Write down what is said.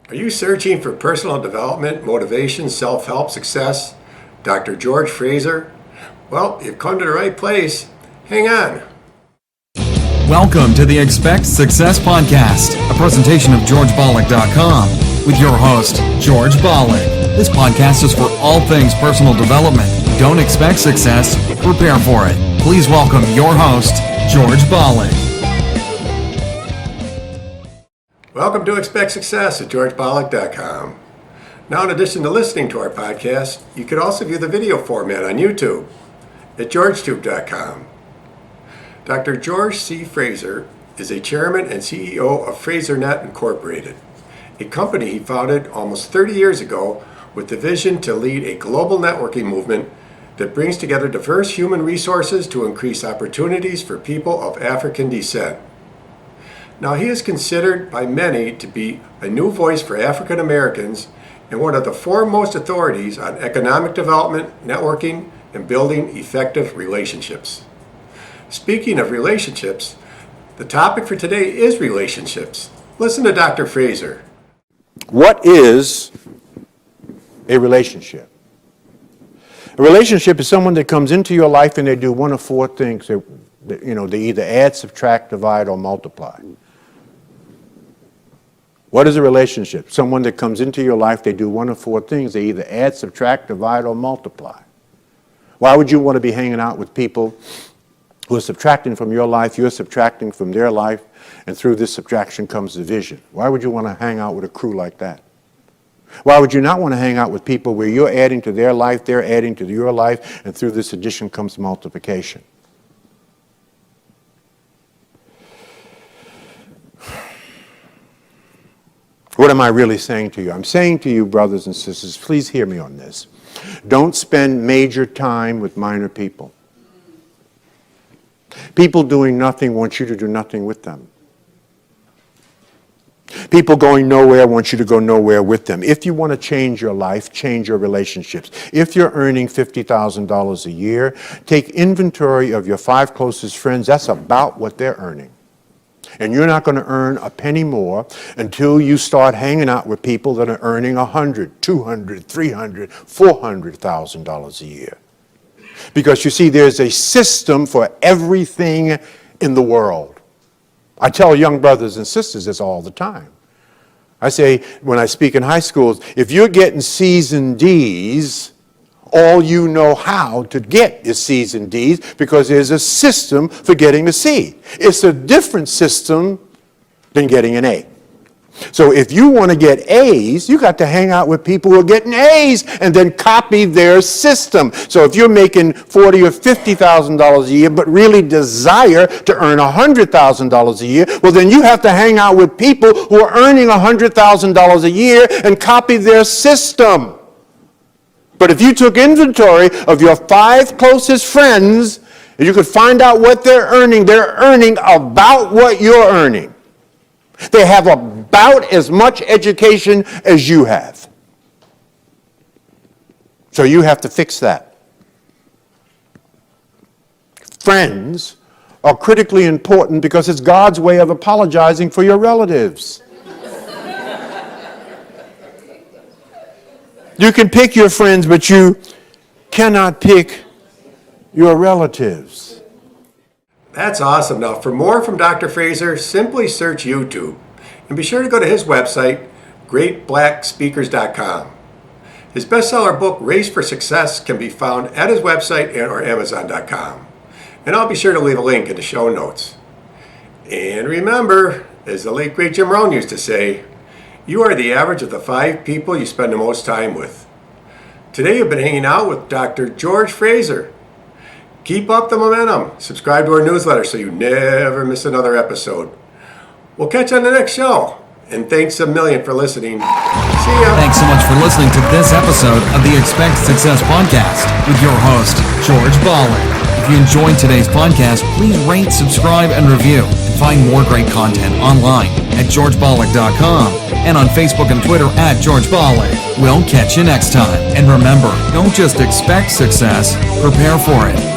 Are you searching for personal development, motivation, self-help, success? Dr. George Fraser? Well, you've come to the right place. Hang on. Welcome to the Expect Success Podcast, a presentation of GeorgeBalek.com with your host, George Balek. This podcast is for all things personal development. Don't expect success, prepare for it. Please welcome your host, George Balek. Welcome to Expect Success at GeorgeBalek.com. Now, in addition to listening to our podcast, you could also view the video format on YouTube at GeorgeTube.com. Dr. George C. Fraser is a chairman and CEO of FraserNet Incorporated, a company he founded almost 30 years ago with the vision to lead a global networking movement that brings together diverse human resources to increase opportunities for people of African descent. Now, he is considered by many to be a new voice for African Americans and one of the foremost authorities on economic development, networking, and building effective relationships. Speaking of relationships, the topic for today is relationships. Listen to Dr. Fraser. What is a relationship? A relationship is someone that comes into your life and they do one of four things. They either add, subtract, divide, or multiply. What is a relationship? Someone that comes into your life, they do one of four things. They either add, subtract, divide, or multiply. Why would you want to be hanging out with people who are subtracting from your life, you're subtracting from their life, and through this subtraction comes division? Why would you want to hang out with a crew like that? Why would you not want to hang out with people where you're adding to their life, they're adding to your life, and through this addition comes multiplication? What am I really saying to you? I'm saying to you, brothers and sisters, please hear me on this. Don't spend major time with minor people. People doing nothing want you to do nothing with them. People going nowhere want you to go nowhere with them. If you want to change your life, change your relationships. If you're earning $50,000 a year, take inventory of your 5 closest friends. That's about what they're earning. And you're not going to earn a penny more until you start hanging out with people that are earning $100,000, $200,000, $300,000, $400,000 a year. Because you see, there's a system for everything in the world. I tell young brothers and sisters this all the time. I say, when I speak in high schools, if you're getting C's and D's, all you know how to get is C's and D's because there's a system for getting a C. It's a different system than getting an A. So if you want to get A's, you got to hang out with people who are getting A's and then copy their system. So if you're making $40,000 or $50,000 a year but really desire to earn $100,000 a year, well then you have to hang out with people who are earning $100,000 a year and copy their system. But if you took inventory of your 5 closest friends, and you could find out what they're earning about what you're earning. They have about as much education as you have. So you have to fix that. Friends are critically important because it's God's way of apologizing for your relatives. You can pick your friends, but you cannot pick your relatives. That's awesome. Now, for more from Dr. Fraser, simply search YouTube. And be sure to go to his website, greatblackspeakers.com. His bestseller book, Race for Success, can be found at his website or Amazon.com. And I'll be sure to leave a link in the show notes. And remember, as the late great Jim Rohn used to say, you are the average of the 5 people you spend the most time with. Today you've been hanging out with Dr. George Fraser. Keep up the momentum. Subscribe to our newsletter so you never miss another episode. We'll catch you on the next show. And thanks a million for listening. See ya. Thanks so much for listening to this episode of the Expect Success Podcast with your host, George Balek. If you enjoyed today's podcast, please rate, subscribe, and review. And find more great content online at GeorgeBalek.com and on Facebook and Twitter at George Balek. We'll catch you next time. And remember, don't just expect success, prepare for it.